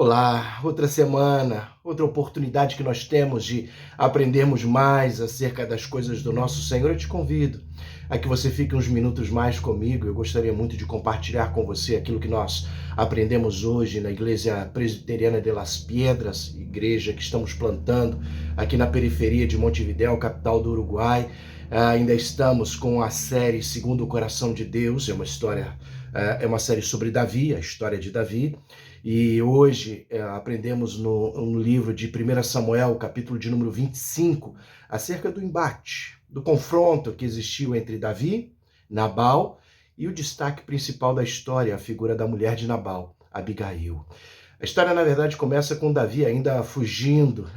Olá, outra semana, outra oportunidade que nós temos de aprendermos mais acerca das coisas do nosso Senhor. Eu te convido a que você fique uns minutos mais comigo. Eu gostaria muito de compartilhar com você aquilo que nós aprendemos hoje na Igreja Presbiteriana de Las Piedras, igreja que estamos plantando aqui na periferia de Montevidéu, capital do Uruguai. Ainda estamos com a série Segundo o Coração de Deus, é uma série sobre Davi, a história de Davi. E hoje aprendemos no livro de 1 Samuel, capítulo de número 25, acerca do embate, do confronto que existiu entre Davi, Nabal, e o destaque principal da história, a figura da mulher de Nabal, Abigail. A história, na verdade, começa com Davi ainda fugindo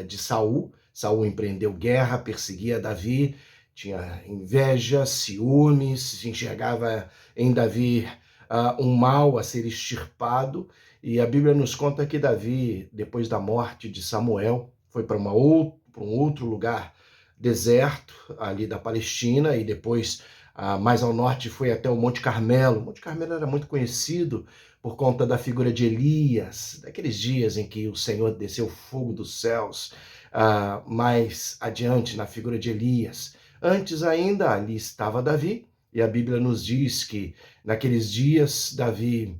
de Saul. Saul empreendeu guerra, perseguia Davi, tinha inveja, ciúmes, enxergava em Davi um mal a ser extirpado. E a Bíblia nos conta que Davi, depois da morte de Samuel, foi para um outro lugar deserto, ali da Palestina, e depois, mais ao norte, foi até o Monte Carmelo. O Monte Carmelo era muito conhecido por conta da figura de Elias, daqueles dias em que o Senhor desceu fogo dos céus, mais adiante, na figura de Elias. Antes ainda, ali estava Davi, e a Bíblia nos diz que naqueles dias Davi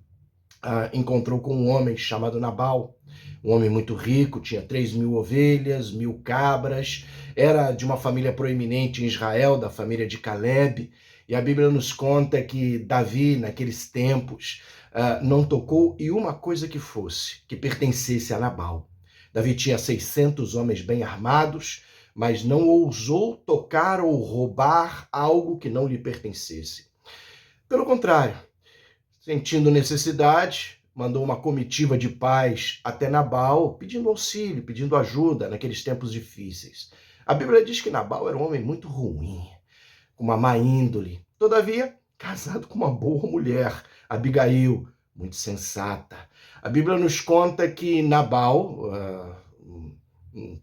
encontrou com um homem chamado Nabal, um homem muito rico, tinha 3.000 ovelhas, 1.000 cabras, era de uma família proeminente em Israel, da família de Caleb, e a Bíblia nos conta que Davi, naqueles tempos, não tocou em uma coisa que pertencesse a Nabal. Davi tinha 600 homens bem armados, mas não ousou tocar ou roubar algo que não lhe pertencesse. Pelo contrário, sentindo necessidade, mandou uma comitiva de paz até Nabal, pedindo auxílio, pedindo ajuda naqueles tempos difíceis. A Bíblia diz que Nabal era um homem muito ruim, com uma má índole. Todavia, casado com uma boa mulher, Abigail, muito sensata. A Bíblia nos conta que Nabal,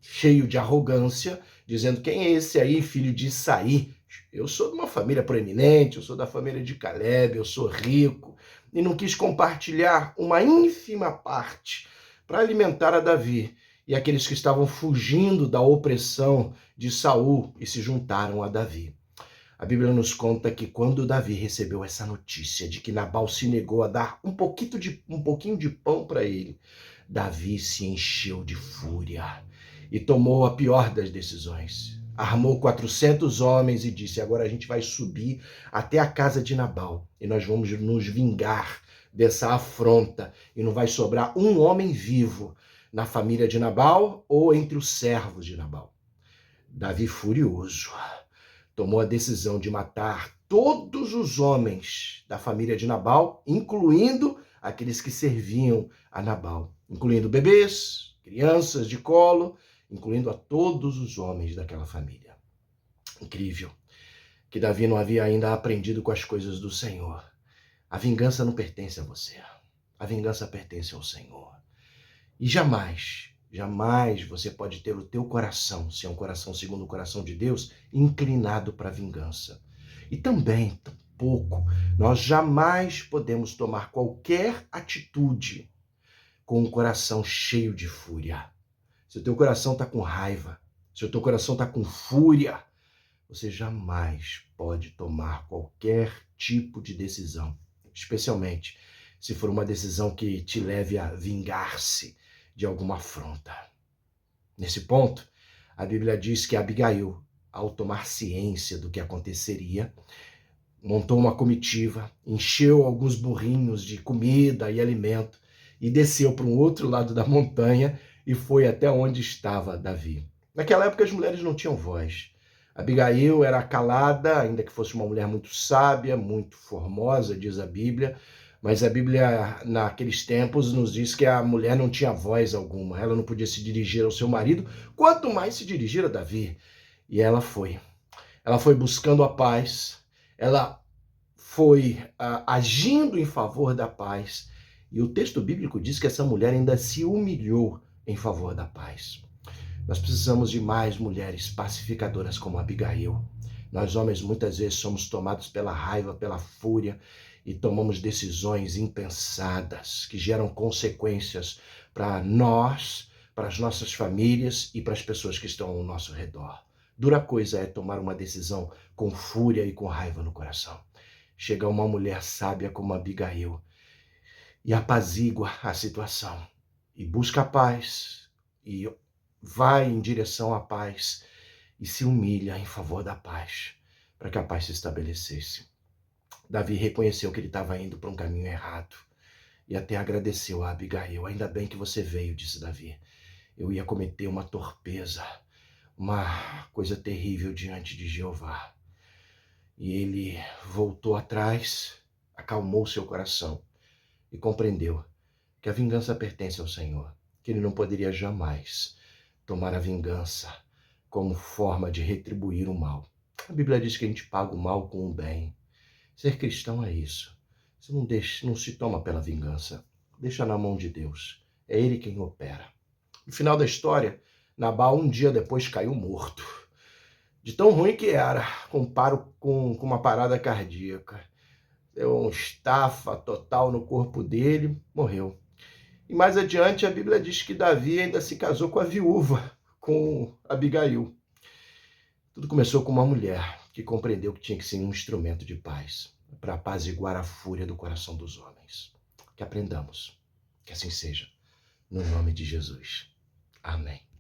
cheio de arrogância, dizendo: quem é esse aí, filho de Isaí? Eu sou de uma família proeminente, eu sou da família de Caleb, eu sou rico, e não quis compartilhar uma ínfima parte para alimentar a Davi e aqueles que estavam fugindo da opressão de Saul e se juntaram a Davi. A Bíblia nos conta que quando Davi recebeu essa notícia de que Nabal se negou a dar um pouquinho de pão para ele, Davi se encheu de fúria e tomou a pior das decisões. Armou 400 homens e disse: agora a gente vai subir até a casa de Nabal e nós vamos nos vingar dessa afronta, e não vai sobrar um homem vivo na família de Nabal ou entre os servos de Nabal. Davi, furioso, tomou a decisão de matar todos os homens da família de Nabal, incluindo aqueles que serviam a Nabal, incluindo bebês, crianças de colo, incluindo a todos os homens daquela família. Incrível que Davi não havia ainda aprendido com as coisas do Senhor. A vingança não pertence a você. A vingança pertence ao Senhor. E jamais você pode ter o teu coração, se é um coração segundo o coração de Deus, inclinado para a vingança. E também, tampouco, nós jamais podemos tomar qualquer atitude com um coração cheio de fúria. Se o teu coração está com raiva, se o teu coração está com fúria, você jamais pode tomar qualquer tipo de decisão, especialmente se for uma decisão que te leve a vingar-se de alguma afronta. Nesse ponto, a Bíblia diz que Abigail, ao tomar ciência do que aconteceria, montou uma comitiva, encheu alguns burrinhos de comida e alimento e desceu para um outro lado da montanha e foi até onde estava Davi. Naquela época as mulheres não tinham voz. Abigail era calada, ainda que fosse uma mulher muito sábia, muito formosa, diz a Bíblia, mas a Bíblia, naqueles tempos, nos diz que a mulher não tinha voz alguma, ela não podia se dirigir ao seu marido, quanto mais se dirigir a Davi. E ela foi buscando a paz, ela foi agindo em favor da paz, e o texto bíblico diz que essa mulher ainda se humilhou em favor da paz. Nós precisamos de mais mulheres pacificadoras como Abigail. Nós homens muitas vezes somos tomados pela raiva, pela fúria, e tomamos decisões impensadas que geram consequências para nós, para as nossas famílias e para as pessoas que estão ao nosso redor. Dura coisa é tomar uma decisão com fúria e com raiva no coração. Chega uma mulher sábia como Abigail e apazigua a situação e busca a paz e vai em direção à paz e se humilha em favor da paz, para que a paz se estabelecesse. Davi reconheceu que ele estava indo para um caminho errado e até agradeceu a Abigail. Ainda bem que você veio, disse Davi. Eu ia cometer uma torpeza, uma coisa terrível diante de Jeová. E ele voltou atrás, acalmou seu coração e compreendeu que a vingança pertence ao Senhor, que ele não poderia jamais tomar a vingança como forma de retribuir o mal. A Bíblia diz que a gente paga o mal com o bem. Ser cristão é isso. Você não se toma pela vingança. Deixa na mão de Deus. É Ele quem opera. No final da história, Nabal um dia depois caiu morto. De tão ruim que era, com uma parada cardíaca. Deu uma estafa total no corpo dele, morreu. E mais adiante a Bíblia diz que Davi ainda se casou com a viúva, com Abigail. Tudo começou com uma mulher que compreendeu que tinha que ser um instrumento de paz para apaziguar a fúria do coração dos homens. Que aprendamos. Que assim seja. No nome de Jesus. Amém.